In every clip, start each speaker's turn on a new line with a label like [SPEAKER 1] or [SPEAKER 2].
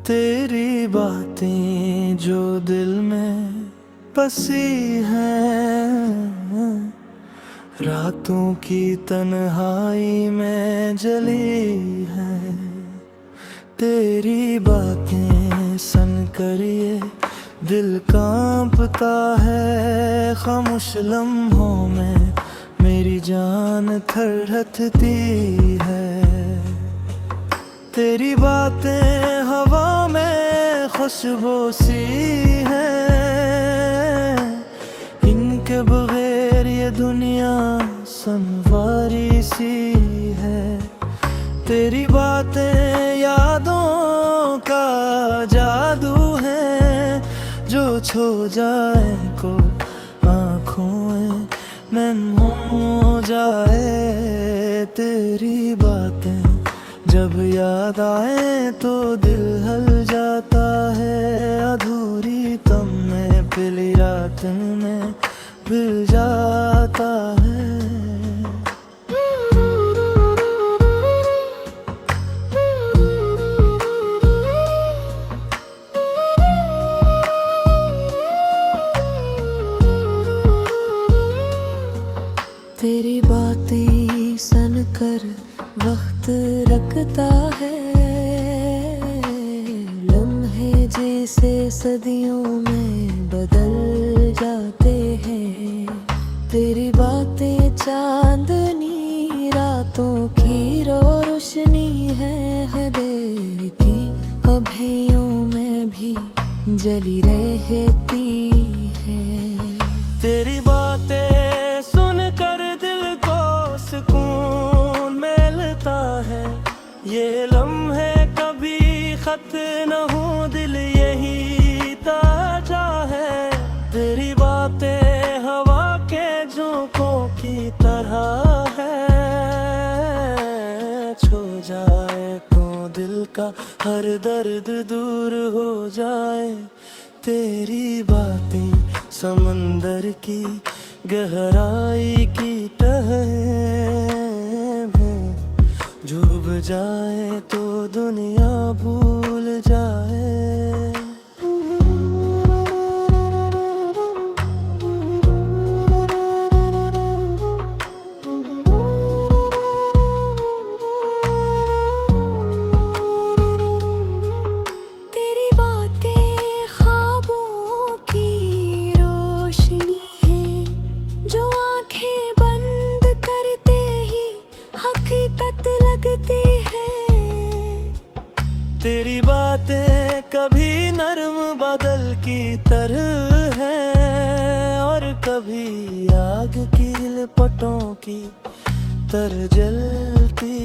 [SPEAKER 1] तेरी बातें जो दिल में बसी हैं, रातों की तन्हाई में जली हैं। तेरी बातें सुन कर ये दिल कांपता है, खामोश लम्हों में मेरी जान थरथरती है। तेरी बातें हवा में खुशबू सी हैं, इनके बगैर ये दुनिया संवारी सी है। तेरी बातें यादों का जादू है, जो छू जाए को आँखों में हो जाए। तेरी बातें जब याद आए तो दिल हल जाता है, अधूरी तम में पहली रात में मिल जाता है।
[SPEAKER 2] तेरी बातें सुन कर वक्त रखता है, लम्हे जैसे सदियों में बदल जाते हैं। तेरी बातें चांदनी रातों की रोशनी है, देती अभियों में भी जली रहती है।
[SPEAKER 1] तेरी बातें सुन कर दिल को सुकून मिलता है, ये लम्हे कभी खत न हो, दिल यही ताजा है। तेरी बातें हवा के झोंकों की तरह है, छू जाए तो दिल का हर दर्द दूर हो जाए। तेरी बातें समंदर की गहराई की तह में डूब जाए तो दुनिया भूल जाए।
[SPEAKER 2] तेरी बातें ख्वाबों की रोशनी है, जो आंखें बंद करते ही हकीकत लगती है।
[SPEAKER 1] तेरी बातें कभी नरम बादल की तरह है, और कभी आग की लपटों की तरह जलती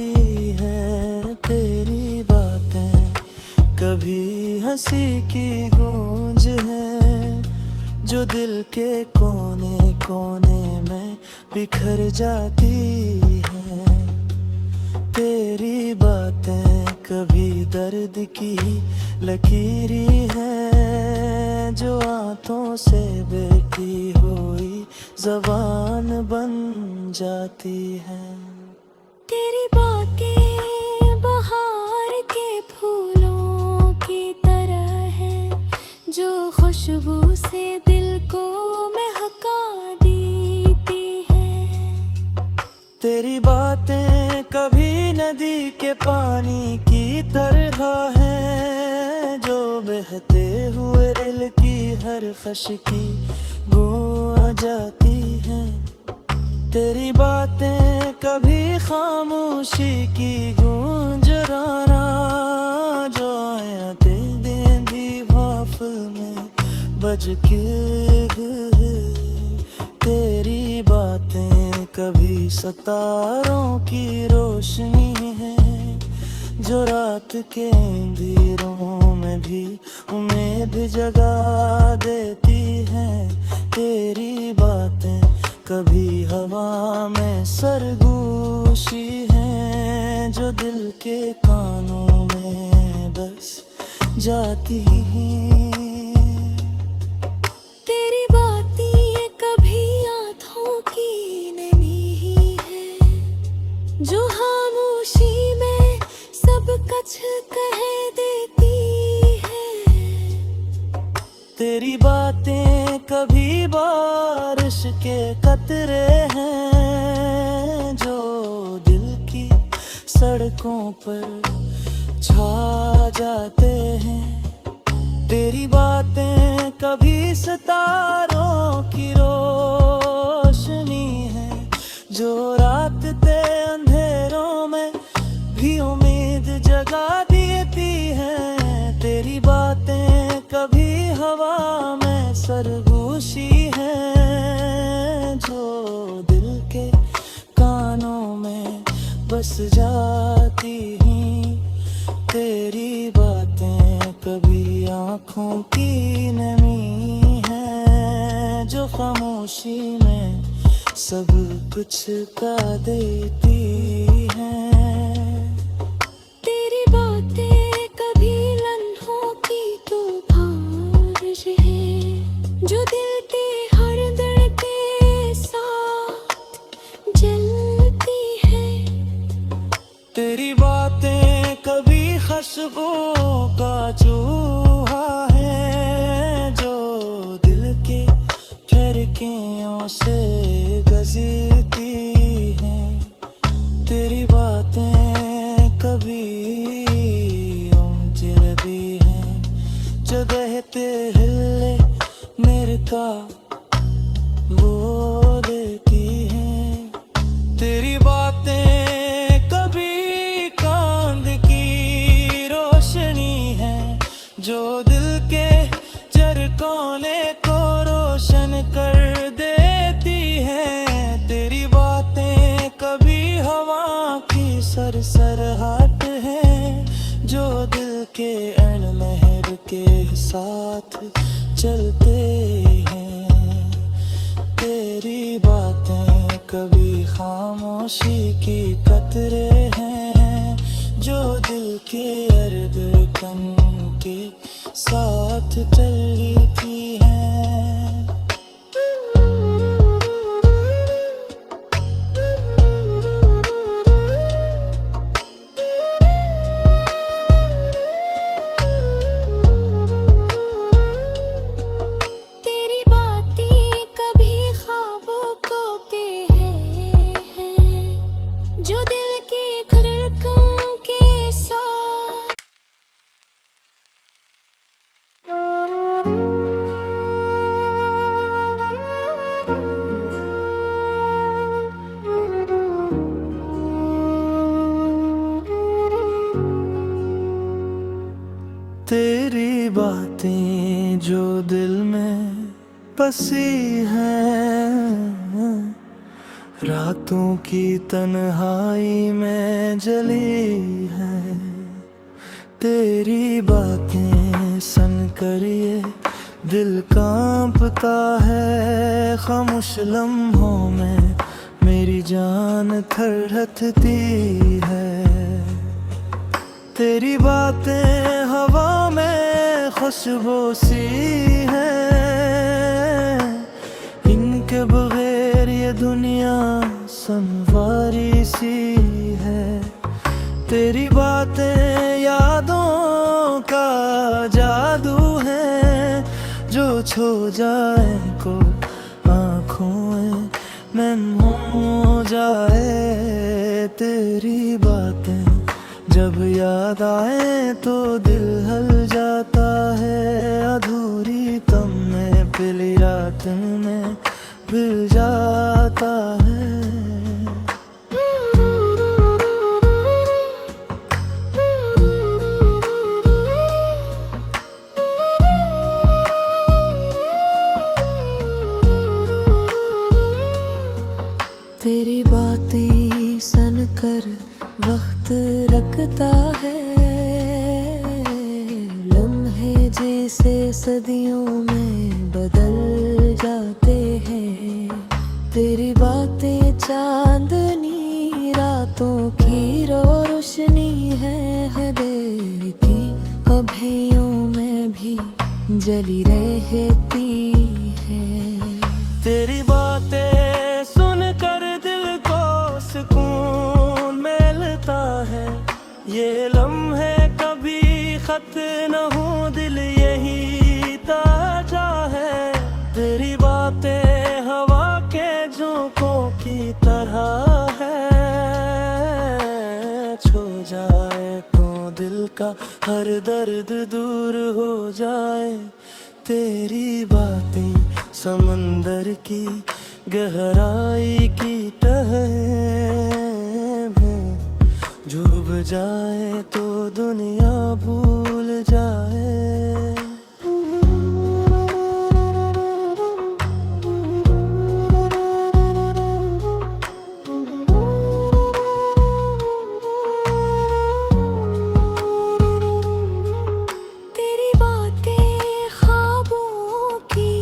[SPEAKER 1] है। तेरी बातें कभी हंसी की गूंज है, जो दिल के कोने कोने में बिखर जाती है। तेरी बातें कभी दर्द की लकीरी है, जो आंखों से बहती हुई ज़बान बन जाती है।
[SPEAKER 2] तेरी बातें बहार के फूलों की तरह है, जो खुशबू से दिल को महका देती है।
[SPEAKER 1] तेरी बातें कभी नदी के पानी की तरह है, जो बहते हुए दिल की हर खशकी गूंज जाती है। तेरी बातें कभी खामोशी की गूंज राना, जो आया दिल देंदी भाफ में बज के। तेरी बातें कभी सितारों की रोशनी है, जो रात के अंधेरों में भी उम्मीद जगा देती है। तेरी बातें कभी हवा में सरगोशी है, जो दिल के कानों में बस जाती है।
[SPEAKER 2] तेरी बातें कभी आँखों की नमी है, जो खामोशी में सब कुछ कह देती
[SPEAKER 1] तेरी बातें कभी बारिश के कतरे हैं जो दिल की सड़कों पर छा जाते हैं। तेरी बातें कभी सितारों की रोशनी है जो रात के अंधेरों में भी उम्मीद जगा देती है। तेरी बातें कभी हवा में सरगोशी है जो दिल के कानों में बस जाती हैं। तेरी बातें कभी आँखों की नमी है जो खामोशी में सब कुछ का देती है।
[SPEAKER 2] तेरी बातें कभी लम्हों की तो बारिश है जो दिल के हर दर्द के साथ जलती है।
[SPEAKER 1] तेरी बातें कभी खुशबू का चूहा है जो दिल के ठहरकियों से गजरती है। तेरी बातें कभी उमजती हैं जो बहते हिले मेरे का वो देती हैं। तेरी बातें कभी चांद की रोशनी है जो दिल के चरकोने को रोशन कर देती है। तेरी बातें कभी हवा की सरसराहट है जो दिल के अनमहर के साथ चलते हैं। तेरी बातें कभी खामोशी की कतरे हैं जो दिल के अर्ध कन के साथ चलती हैं।
[SPEAKER 2] तेरी बातें कभी ख्वाबों को के हैं जो दिल के धड़कन के साथ।
[SPEAKER 1] तेरी बातें जो दिल में बसी हैं रातों की तन्हाई में जली है। तेरी बातें सन कर ये दिल कांपता है। खामोश लम्हों में मेरी जान थरथरती है। तेरी बातें हवा में खुशबू सी हैं इनके बगैर ये दुनिया संवारी सी है। तेरी बातें यादों का जादू है जो छो जाए को आँखों में हो जाए। तेरी बातें जब याद आए तो दिल हल जाता है। अधूरी तम में पहली रात में भूल जाता है।
[SPEAKER 2] तेरी बातें सन कर वक्त रखता है। लम्हे जैसे सदियों में बदल जाते हैं। तेरी बातें चांदनी रातों की रोशनी है देती अभियों में भी जली रहती है।
[SPEAKER 1] तेरी बातें सुनकर दिल को सुकून मिलता है। ये लम्हे कभी खत न हो दिल यही ताजा हर दर्द दूर हो जाए। तेरी बातें समंदर की गहराई की तह में डूब जाए तो दुनिया भूल जाए।
[SPEAKER 2] तेरी बातें ख्वाबों की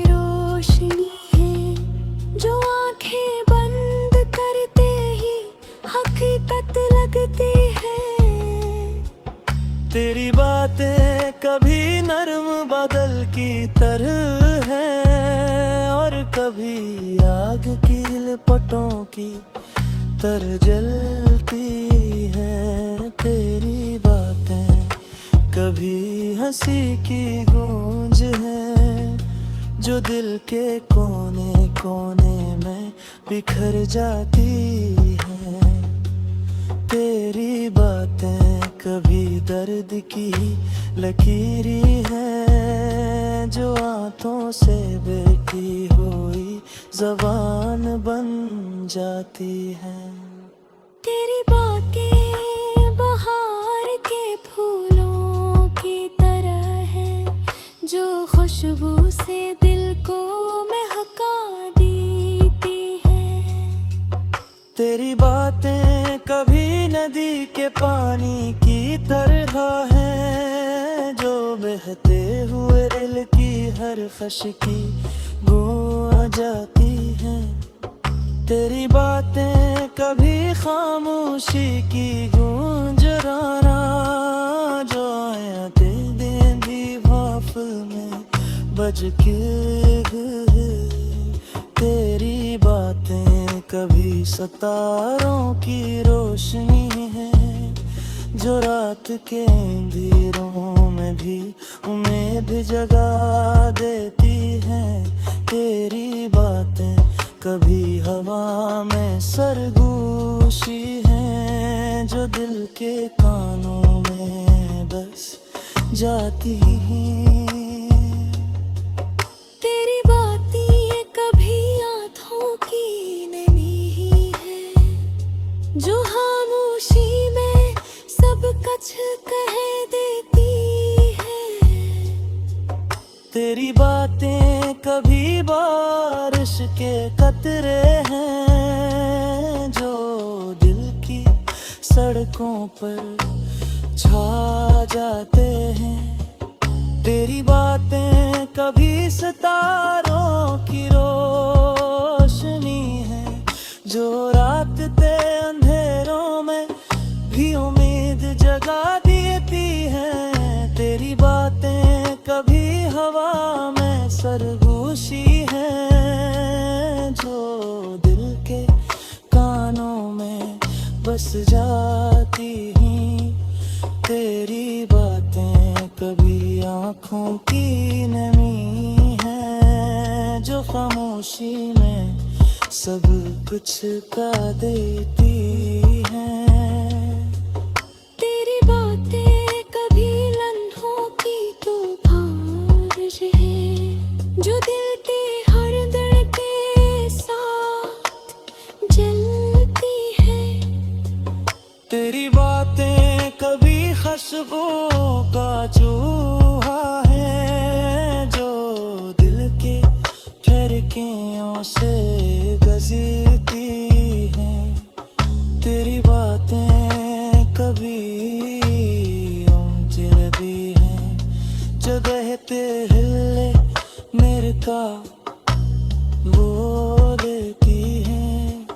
[SPEAKER 2] रोशनी है, जो आंखें बंद करते ही हकीकत लगती है।
[SPEAKER 1] तेरी बातें कभी नर्म बादल की तरह है और कभी आग की लपटों की तरह जलती है। तेरी बातें कभी हंसी की गूंज है, जो दिल के कोने कोने में बिखर जाती है। तेरी बातें कभी दर्द की लकीरी है, जो आंखों से बैठी हुई जबान बन जाती है।
[SPEAKER 2] तेरी बातें बहार के फूलों की तरह है, जो खुशबू से दिल को महका देती है।
[SPEAKER 1] तेरी बातें कभी नदी के पानी की तरह है, जो बहते हुए दिल की हर खश की गूंज जाती है। तेरी बातें कभी खामोशी की गूंज राना, जो आया दिन भी भाफल में बज के। तेरी बातें कभी सितारों की रोशनी है, जो रात के अंधेरों में भी उम्मीद जगा देती है। तेरी बातें कभी हवा में सरगोशी है, जो दिल के कानों में बस जाती है।
[SPEAKER 2] तेरी बातें कभी आँखों की नमी है, जो खामोशी में सब कुछ कह देती है।
[SPEAKER 1] तेरी बातें कभी बारिश के कतरे हैं, जो दिल की सड़कों पर छा जाते हैं। तेरी बातें कभी सितारों की रोशनी है, जो रात के अंधेरों में भी उम्मीद जगा देती है। तेरी बातें कभी हवा में सरगोशी है, जो दिल के कानों में बस जाती हैं। तेरी बातें कभी आँखों की नमी है, जो खामोशी में सब कुछ का देती है।
[SPEAKER 2] तेरी बातें कभी लम्हों की तो बारिश है, जो दिल के हर दर्द के साथ जलती है।
[SPEAKER 1] तेरी बातें कभी खुशबू का चूहा है, जो दिल के ठहरकियों से गजरती है। तेरी बातें कभी उमजती हैं, जो बहते हिले मेरे का वो देती हैं।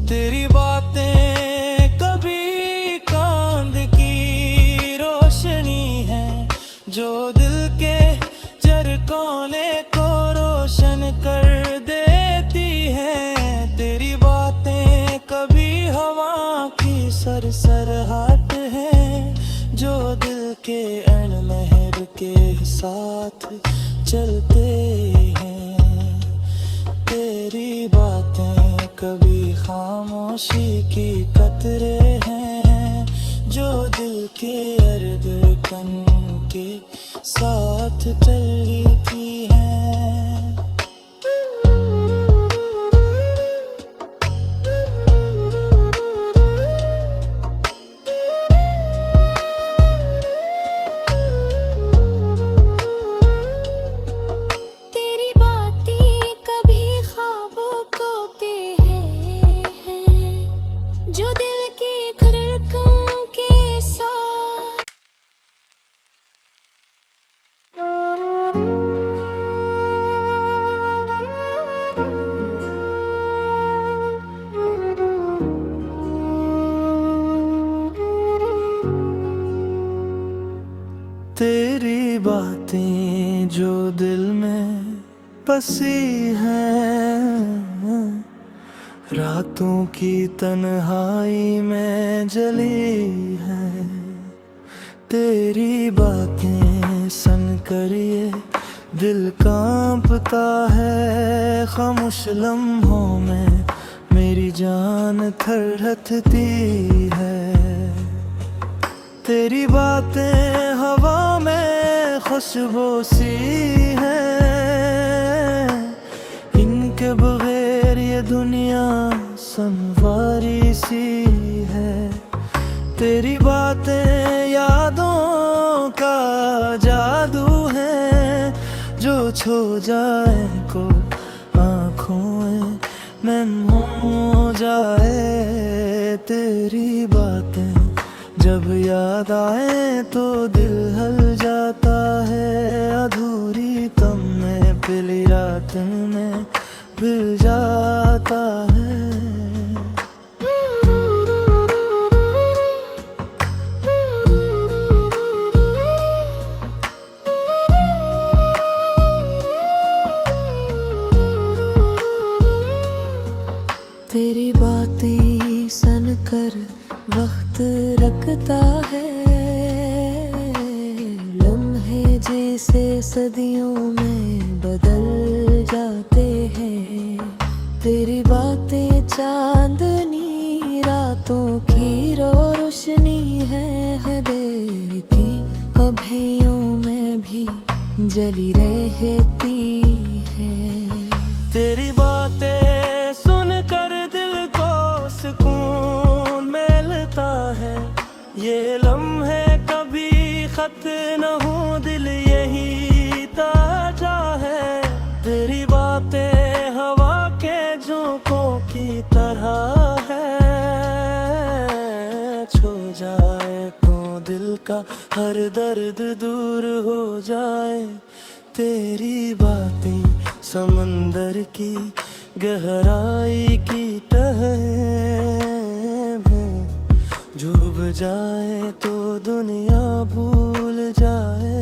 [SPEAKER 1] तेरी बातें कभी कांद की रोशनी है, जो दिल के जरकोने को रोशन कर देती है। तेरी बातें कभी हवा की सरसराहट है, जो दिल के अणलहर के साथ चलते हैं। तेरी बातें कभी खामोशी की कतरे हैं, जो दिल के धड़कन के साथ चली थी है।
[SPEAKER 2] तेरी बातें कभी ख्वाबों को पे हैं, जो दिल की धड़कन के साथ।
[SPEAKER 1] तेरी बातें जो दिल में बसी हैं, रातों की तन्हाई में जली है। तेरी बातें सुन कर ये दिल कांपता है, खामोश लम्हों में मेरी जान थरथरती है। तेरी बातें हवा में खुशबू सी हैं, इनके बगैर ये दुनिया संवारी सी है। तेरी बातें यादों का जादू है, जो छो जाए को आँखों में हो जाए। तेरी बातें जब याद आए तो दिल हल जाता है, अधूरी तम में पहली रात में मिल जाता है। तेरी बातें सुन कर वक्त रखता है, लम्हे जैसे सदियों में बदल जाते हैं। तेरी बातें चांदनी रातों की रोशनी है, देती अभियों में भी जली रहती है। तेरी बातें सुनकर दिल को सुकून मिलता है, ये लम्हे कभी खत न हो, दिल यही ताजा है। तेरी बातें हवा के झोंकों की तरह है, छू जाए तो दिल का हर दर्द दूर हो जाए। तेरी बातें समंदर की गहराई की तह में, डूब जाए तो दुनिया भूल जाए।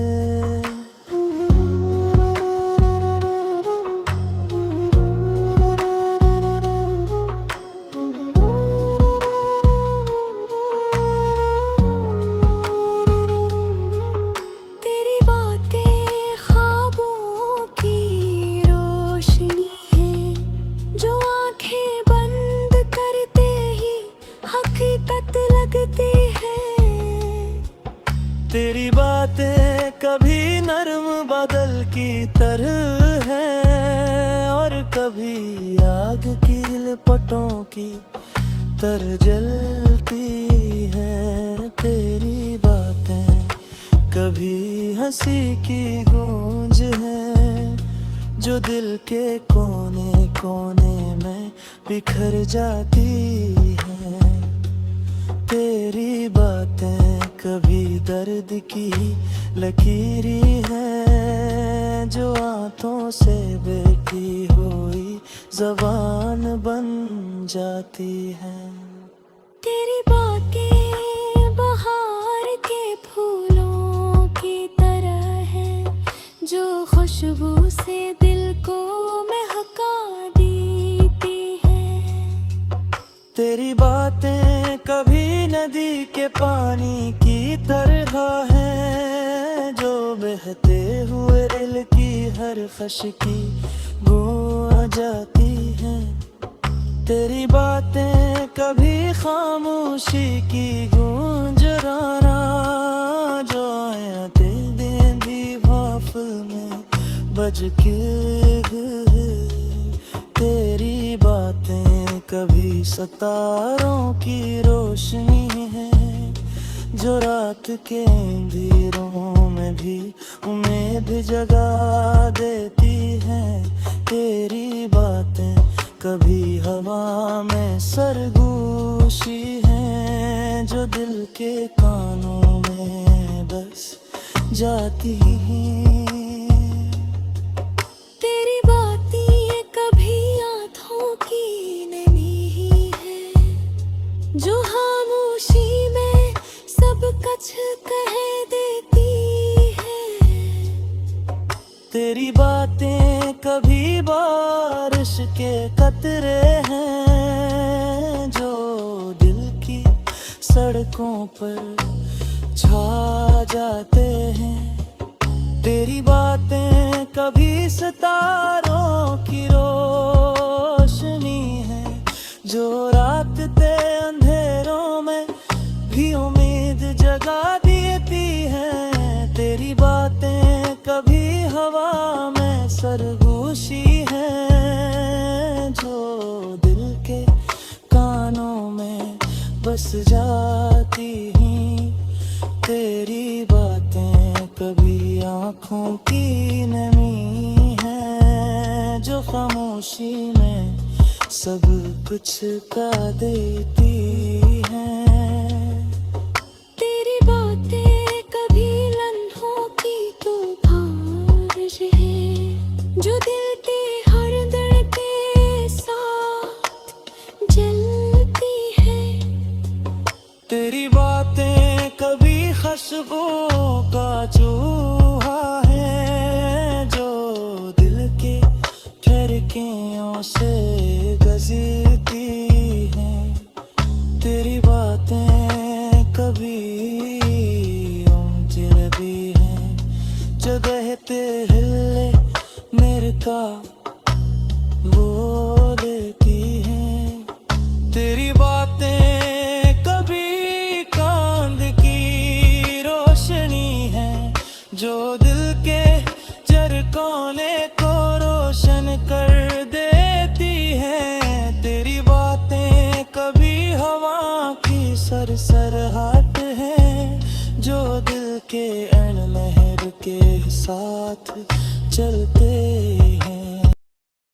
[SPEAKER 2] तेरी बातें ख्वाबों की रोशनी है, जो आंखें बंद करते ही हकीकत लगती है।
[SPEAKER 1] तेरी बातें कभी नरम बादल की तरह है, और कभी आग की लपटों की तरह जलती है। तेरी बातें कभी हंसी की गूंज है, जो दिल के कोने कोने में बिखर जाती है। तेरी बातें कभी दर्द की लकीरी है, जो आंखों से बैठी हुई जबान बन जाती है।
[SPEAKER 2] तेरी बातें बहार के फूलों की तरह है, जो खुशबू से दिल को महका देती है।
[SPEAKER 1] तेरी बातें कभी नदी के पानी की तरह है, जो बहते हुए दिल की हर फश की गूंज जाती है। तेरी बातें कभी खामोशी की गूंज राना जो आया दिल दे दी वाफल में बज के तेरी बातें कभी सितारों की रोशनी है जो रात के अंधेरों में भी उम्मीद जगा देती है। तेरी बातें कभी हवा में सरगोशी है जो दिल के कानों में बस जाती है।
[SPEAKER 2] तेरी बातें ये कभी आँखों की नमी ही है जो खामोशी में सब कुछ कह देती है।
[SPEAKER 1] तेरी बातें कभी बारिश के कतरे हैं जो दिल की सड़कों पर छा जाते हैं। तेरी बातें कभी सितारों की रोशनी है जो रात के अंधेरों में भी उम्मीद जगा देती है। तेरी बातें कभी हवा में सरगोशी है जो दिल के कानों में बस जाती हैं। तेरी बातें कभी आँखों की नमी है जो खामोशी में सब कुछ का देती है।
[SPEAKER 2] तेरी बातें कभी लम्हों की तूफान है जो दिल के हर दर्द के साथ जलती है।
[SPEAKER 1] तेरी बातें कभी खुशबू का चूहा है जो दिल के ठहरकियों से गजरती है। तेरी बातें कभी उमजती हैं जो कहते हिले मेरे का वो लेती हैं। तेरी बातें कभी चांद की रोशनी है जो दिल के झरकोने को रोशन कर देती है। तेरी बातें कभी हवा की सरसराहट है जो दिल के अण लहर के साथ चलते